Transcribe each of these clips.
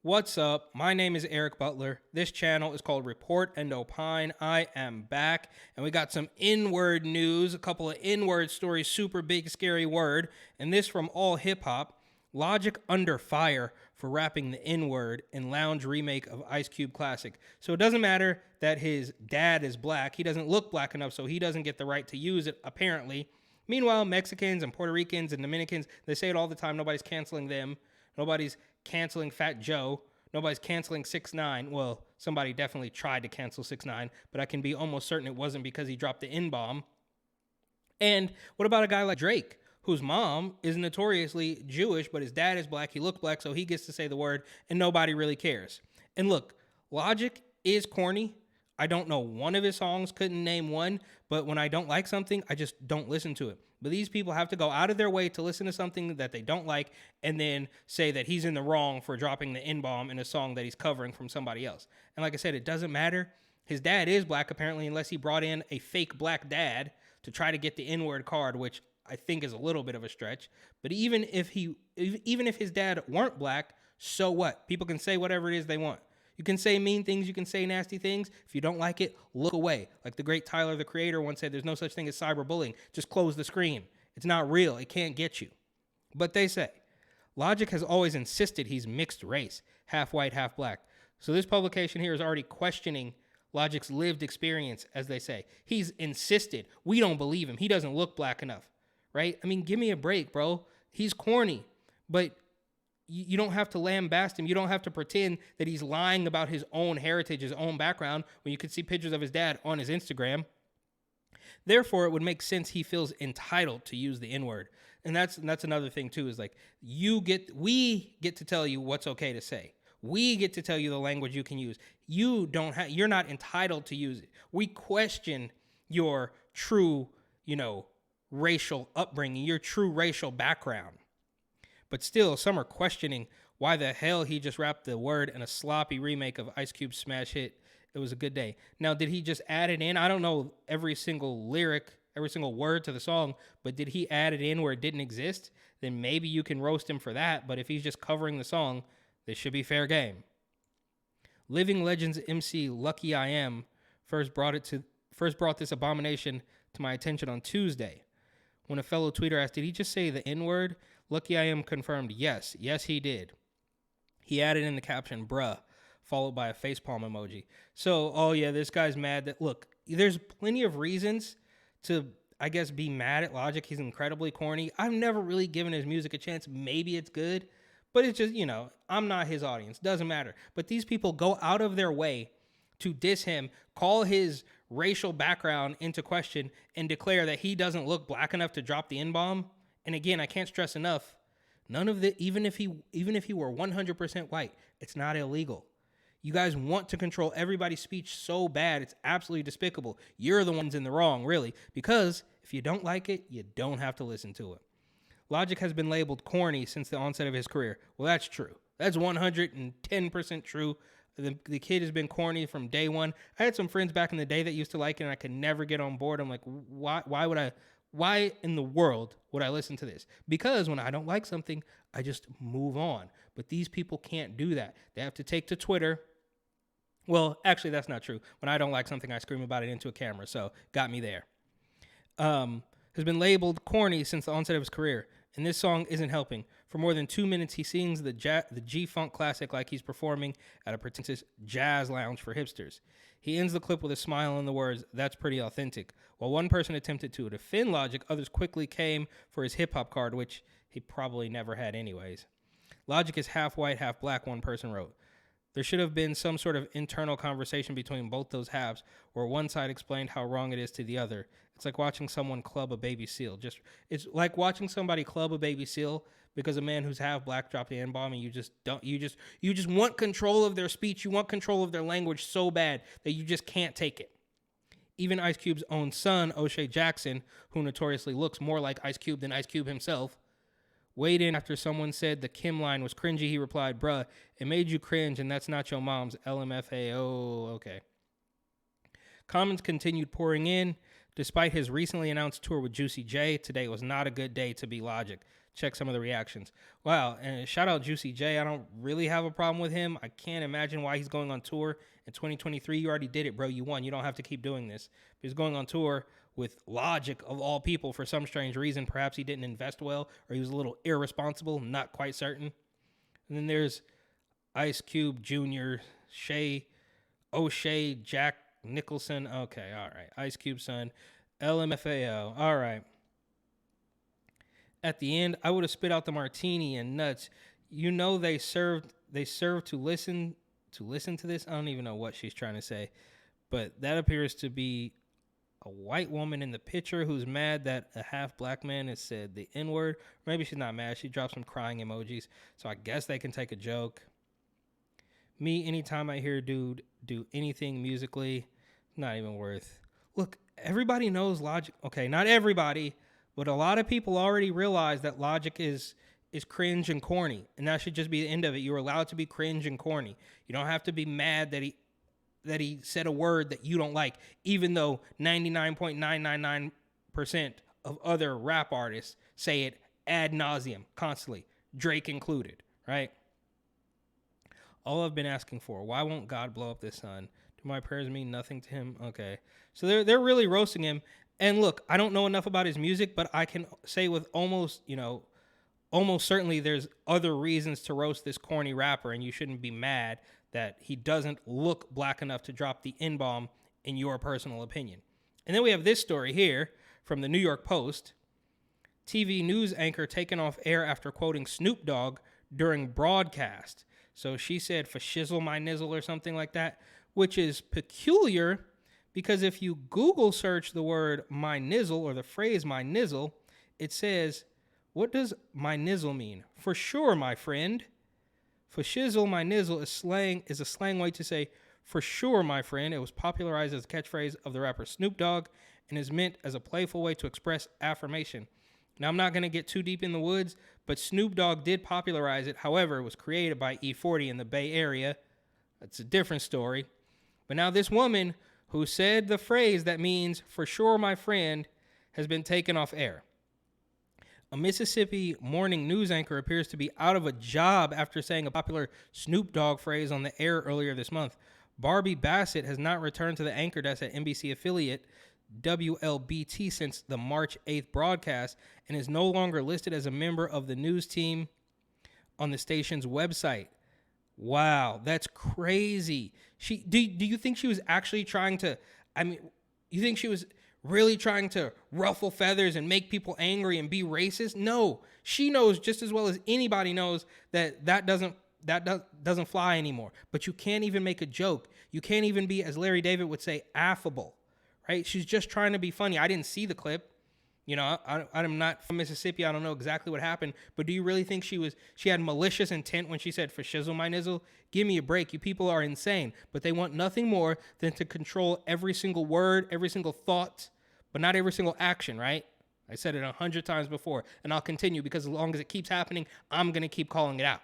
What's up? My name is Eric Butler. This channel is called Report and Opine. I am back, and we got some N-word news, a couple of N-word stories, super big, scary word, and this from All Hip Hop. Logic under fire for rapping the N-word in Lounge remake of Ice Cube classic. So it doesn't matter that his dad is black. He doesn't look black enough, so he doesn't get the right to use it, apparently. Meanwhile, Mexicans and Puerto Ricans and Dominicans, they say it all the time. Nobody's canceling them. Nobody's canceling Fat Joe. Nobody's canceling 6ix9ine. Well, somebody definitely tried to cancel 6ix9ine, but I can be almost certain it wasn't because he dropped the N-bomb. And what about a guy like Drake, whose mom is notoriously Jewish, but his dad is black, he looks black, so he gets to say the word, and nobody really cares. And look, Logic is corny. I don't know one of his songs, couldn't name one, but when I don't like something, I just don't listen to it. But these people have to go out of their way to listen to something that they don't like and then say that he's in the wrong for dropping the N-bomb in a song that he's covering from somebody else. And like I said, it doesn't matter. His dad is black, apparently, unless he brought in a fake black dad to try to get the N-word card, which I think is a little bit of a stretch. But even if his dad weren't black, so what? People can say whatever it is they want. You can say mean things, you can say nasty things. If you don't like it, look away. Like the great Tyler, the Creator, once said, there's no such thing as cyberbullying. Just close the screen. It's not real. It can't get you. But they say, Logic has always insisted he's mixed race, half white, half black. So this publication here is already questioning Logic's lived experience, as they say. He's insisted. We don't believe him. He doesn't look black enough, right? I mean, give me a break, bro. He's corny, but you don't have to lambaste him. You don't have to pretend that he's lying about his own heritage, his own background, when you could see pictures of his dad on his Instagram. Therefore, it would make sense he feels entitled to use the N-word. And that's another thing, too, is like, we get to tell you what's okay to say. We get to tell you the language you can use. You're not entitled to use it. We question your true, racial upbringing, your true racial background. But still, some are questioning why the hell he just rapped the word in a sloppy remake of Ice Cube's smash hit, It Was a Good Day. Now, did he just add it in? I don't know every single lyric, every single word to the song, but did he add it in where it didn't exist? Then maybe you can roast him for that, but if he's just covering the song, this should be fair game. Living Legends MC Lucky I Am first brought this abomination to my attention on Tuesday. When a fellow tweeter asked, did he just say the N-word? Lucky I Am confirmed, yes, he did. He added in the caption, bruh, followed by a facepalm emoji. So, oh yeah, this guy's mad that, look, there's plenty of reasons to, I guess, be mad at Logic. He's incredibly corny. I've never really given his music a chance. Maybe it's good, but it's just, I'm not his audience. Doesn't matter. But these people go out of their way to diss him, call his racial background into question, and declare that he doesn't look black enough to drop the N-bomb. And again, I can't stress enough, none of the, even if he were 100% white, it's not illegal. You guys want to control everybody's speech so bad, it's absolutely despicable. You're the ones in the wrong, really, because if you don't like it, you don't have to listen to it. Logic has been labeled corny since the onset of his career. Well, that's true. That's 110% true. The kid has been corny from day one. I had some friends back in the day that used to like it, and I could never get on board. I'm like, why in the world would I listen to this? Because when I don't like something, I just move on. But these people can't do that. They have to take to Twitter. Well, actually, that's not true. When I don't like something, I scream about it into a camera. So, got me there. Has been labeled corny since the onset of his career. And this song isn't helping. For more than 2 minutes, he sings the G-Funk classic like he's performing at a pretentious jazz lounge for hipsters. He ends the clip with a smile and the words, that's pretty authentic. While one person attempted to defend Logic, others quickly came for his hip-hop card, which he probably never had anyways. Logic is half white, half black, one person wrote. There should have been some sort of internal conversation between both those halves where one side explained how wrong it is to the other. It's like watching someone club a baby seal. It's like watching somebody club a baby seal because a man who's half black dropped the N-bomb and you just want control of their speech. You want control of their language so bad that you just can't take it. Even Ice Cube's own son, O'Shea Jackson, who notoriously looks more like Ice Cube than Ice Cube himself, weighed in after someone said the Kim line was cringy. He replied, bruh, it made you cringe and that's not your mom's LMFA. Oh, okay. Comments continued pouring in. Despite his recently announced tour with Juicy J, today was not a good day to be Logic. check some of the reactions. Wow, and shout out Juicy J. I don't really have a problem with him. I can't imagine why he's going on tour in 2023. You already did it, bro. You won. You don't have to keep doing this. But he's going on tour with Logic, of all people, for some strange reason. Perhaps he didn't invest well, or he was a little irresponsible, not quite certain. And then there's Ice Cube Jr., O'Shea, Jack Nicholson. Okay, all right. Ice Cube son. LMFAO. All right. At the end, I would have spit out the martini and nuts. You know they served to listen to this. I don't even know what she's trying to say. But that appears to be a white woman in the picture who's mad that a half black man has said the N-word. Maybe she's not mad. She dropped some crying emojis. So I guess they can take a joke. Me, anytime I hear dude do anything musically, not even worth. Look, everybody knows Logic. Okay, not everybody, but a lot of people already realize that Logic is cringe and corny, and that should just be the end of it. You're allowed to be cringe and corny. You don't have to be mad that he said a word that you don't like, even though 99.999% of other rap artists say it ad nauseum, constantly, Drake included, right? All I've been asking for, why won't God blow up this sun? Do my prayers mean nothing to him? Okay. So they're really roasting him. And look, I don't know enough about his music, but I can say with almost certainly there's other reasons to roast this corny rapper, and you shouldn't be mad that he doesn't look black enough to drop the N-bomb in your personal opinion. And then we have this story here from the New York Post. TV news anchor taken off air after quoting Snoop Dogg during broadcast. So she said, for shizzle my nizzle or something like that, which is peculiar because if you Google search the word my nizzle or the phrase my nizzle, it says, what does my nizzle mean? For sure, my friend. For shizzle my nizzle is a slang way to say, for sure, my friend. It was popularized as a catchphrase of the rapper Snoop Dogg and is meant as a playful way to express affirmation. Now, I'm not going to get too deep in the woods, but Snoop Dogg did popularize it. However, it was created by E40 in the Bay Area. That's a different story. But now this woman who said the phrase that means, for sure, my friend, has been taken off air. A Mississippi morning news anchor appears to be out of a job after saying a popular Snoop Dogg phrase on the air earlier this month. Barbie Bassett has not returned to the anchor desk at NBC affiliate WLBT since the March 8th broadcast and is no longer listed as a member of the news team on the station's website. Wow, that's crazy. Do you think she was actually trying to, you think she was really trying to ruffle feathers and make people angry and be racist? No, she knows just as well as anybody knows that doesn't fly anymore. But you can't even make a joke. You can't even be, as Larry David would say, affable. Right? She's just trying to be funny. I didn't see the clip. You know, I'm not from Mississippi. I don't know exactly what happened. But do you really think she had malicious intent when she said, for shizzle my nizzle? Give me a break. You people are insane. But they want nothing more than to control every single word, every single thought, but not every single action, right? I said it 100 times before, and I'll continue because as long as it keeps happening, I'm going to keep calling it out.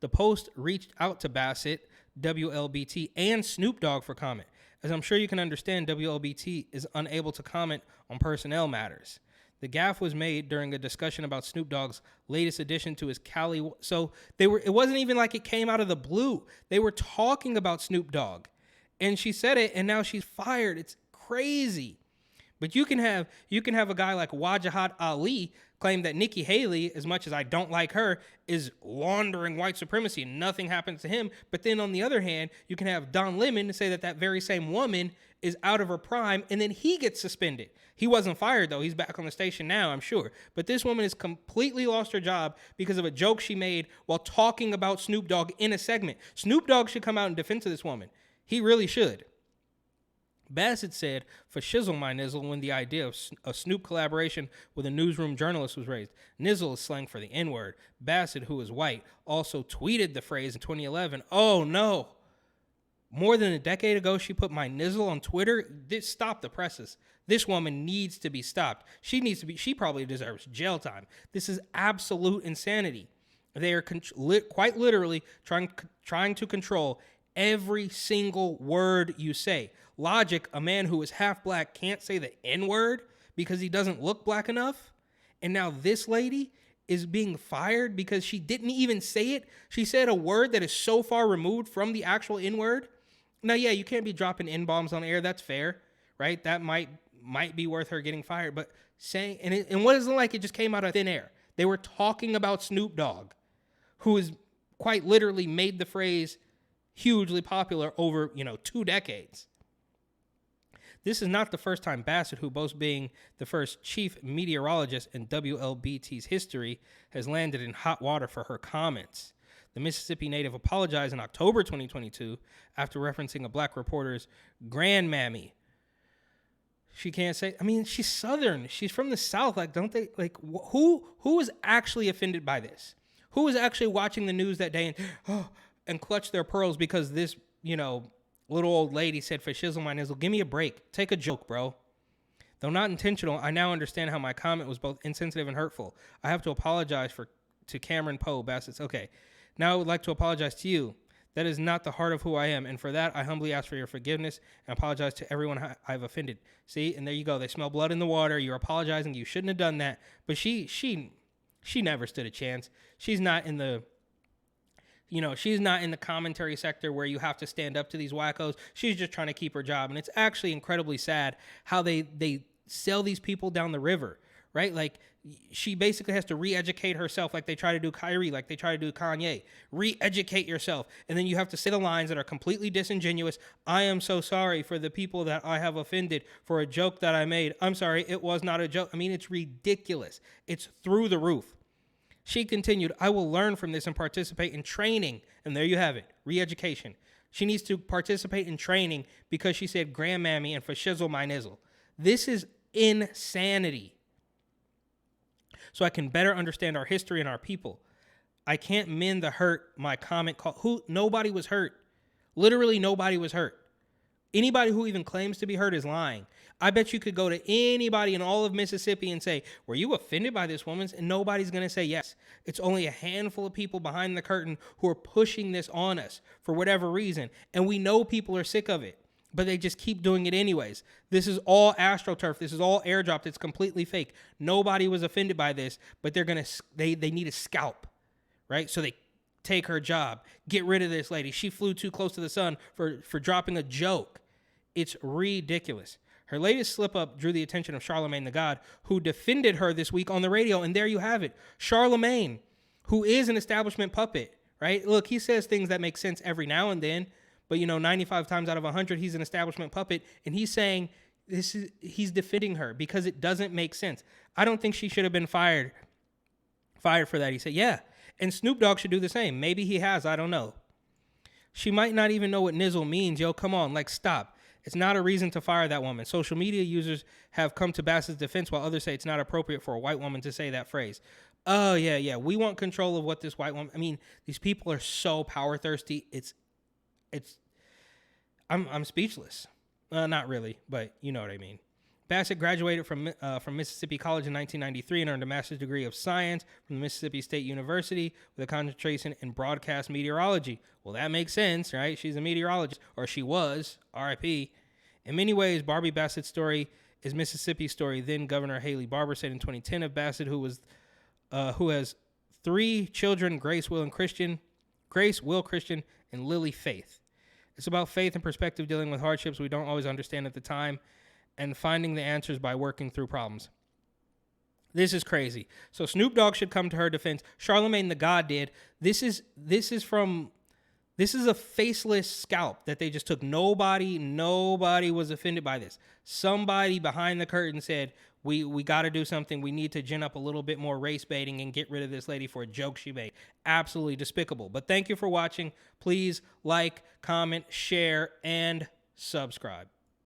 The Post reached out to Bassett, WLBT, and Snoop Dogg for comment. As I'm sure you can understand, WLBT is unable to comment on personnel matters. The gaffe was made during a discussion about Snoop Dogg's latest addition to his Cali. So it wasn't even like it came out of the blue. They were talking about Snoop Dogg. And she said it, and now she's fired. It's crazy. But you can have a guy like Wajahat Ali claim that Nikki Haley, as much as I don't like her, is laundering white supremacy and nothing happens to him. But then on the other hand, you can have Don Lemon say that very same woman is out of her prime and then he gets suspended. He wasn't fired though. He's back on the station now, I'm sure. But this woman has completely lost her job because of a joke she made while talking about Snoop Dogg in a segment. Snoop Dogg should come out in defense of this woman. He really should. Bassett said, for shizzle my nizzle, when the idea of a Snoop collaboration with a newsroom journalist was raised. Nizzle is slang for the N-word. Bassett, who is white, also tweeted the phrase in 2011. Oh, no. More than a decade ago, she put my nizzle on Twitter. Stop the presses. This woman needs to be stopped. She probably deserves jail time. This is absolute insanity. They are quite literally trying to control every single word you say. Logic, a man who is half black, can't say the N-word because he doesn't look black enough. And now this lady is being fired because she didn't even say it. She said a word that is so far removed from the actual N-word. Now, yeah, you can't be dropping N-bombs on air. That's fair, right? That might be worth her getting fired. But saying, and what is it like? It just came out of thin air. They were talking about Snoop Dogg, who has quite literally made the phrase hugely popular over, 2 decades. This is not the first time Bassett, who boasts being the first chief meteorologist in WLBT's history, has landed in hot water for her comments. The Mississippi native apologized in October 2022 after referencing a black reporter's grandmammy. She can't say, she's Southern. She's from the South. Don't they, who was actually offended by this? Who was actually watching the news that day and clutched their pearls because this, little old lady said, for shizzle my nizzle, give me a break. Take a joke, bro. Though not intentional, I now understand how my comment was both insensitive and hurtful. I have to apologize to Cameron Poe, Bassett's. Okay. Now I would like to apologize to you. That is not the heart of who I am, and for that, I humbly ask for your forgiveness and apologize to everyone I've offended. See, and there you go. They smell blood in the water. You're apologizing. You shouldn't have done that. But she never stood a chance. She's not in the, she's not in the commentary sector where you have to stand up to these wackos. She's just trying to keep her job, and it's actually incredibly sad how they sell these people down the river, right? Like, she basically has to re-educate herself like they try to do Kyrie, like they try to do Kanye. Re-educate yourself. And then you have to say the lines that are completely disingenuous. I am so sorry for the people that I have offended for a joke that I made. I'm sorry, it was not a joke. It's ridiculous. It's through the roof. She continued, I will learn from this and participate in training. And there you have it, re-education. She needs to participate in training because she said grandmammy and for shizzle my nizzle. This is insanity. So I can better understand our history and our people. I can't mend the hurt my comment called. Nobody was hurt. Literally nobody was hurt. Anybody who even claims to be hurt is lying. I bet you could go to anybody in all of Mississippi and say, were you offended by this woman's? And nobody's going to say yes. It's only a handful of people behind the curtain who are pushing this on us for whatever reason. And we know people are sick of it, but they just keep doing it anyways. This is all AstroTurf. This is all airdropped. It's completely fake. Nobody was offended by this, but they need a scalp, right? So they take her job. Get rid of this lady. She flew too close to the sun for dropping a joke. It's ridiculous. Her latest slip-up drew the attention of Charlemagne the God, who defended her this week on the radio, and there you have it. Charlemagne, who is an establishment puppet, right? Look, he says things that make sense every now and then, but 95 times out of 100, he's an establishment puppet, and he's saying he's defending her because it doesn't make sense. I don't think she should have been fired for that. He said, yeah, and Snoop Dogg should do the same. Maybe he has, I don't know. She might not even know what nizzle means. Yo, come on, stop. It's not a reason to fire that woman. Social media users have come to Bassett's defense while others say it's not appropriate for a white woman to say that phrase. Oh, yeah. We want control of what this white woman... these people are so power thirsty. I'm speechless. Not really, but you know what I mean. Bassett graduated from Mississippi College in 1993 and earned a master's degree of science from the Mississippi State University with a concentration in broadcast meteorology. Well, that makes sense, right? She's a meteorologist, or she was, R.I.P. In many ways, Barbie Bassett's story is Mississippi's story. Then Governor Haley Barbour said in 2010 of Bassett, who has 3 children, Grace, Will, Christian, and Lily Faith. It's about faith and perspective, dealing with hardships we don't always understand at the time, and finding the answers by working through problems. This is crazy. So Snoop Dogg should come to her defense. Charlemagne the God did. This is a faceless scalp that they just took. Nobody was offended by this. Somebody behind the curtain said, we got to do something. We need to gin up a little bit more race baiting and get rid of this lady for a joke she made. Absolutely despicable. But thank you for watching. Please like, comment, share, and subscribe.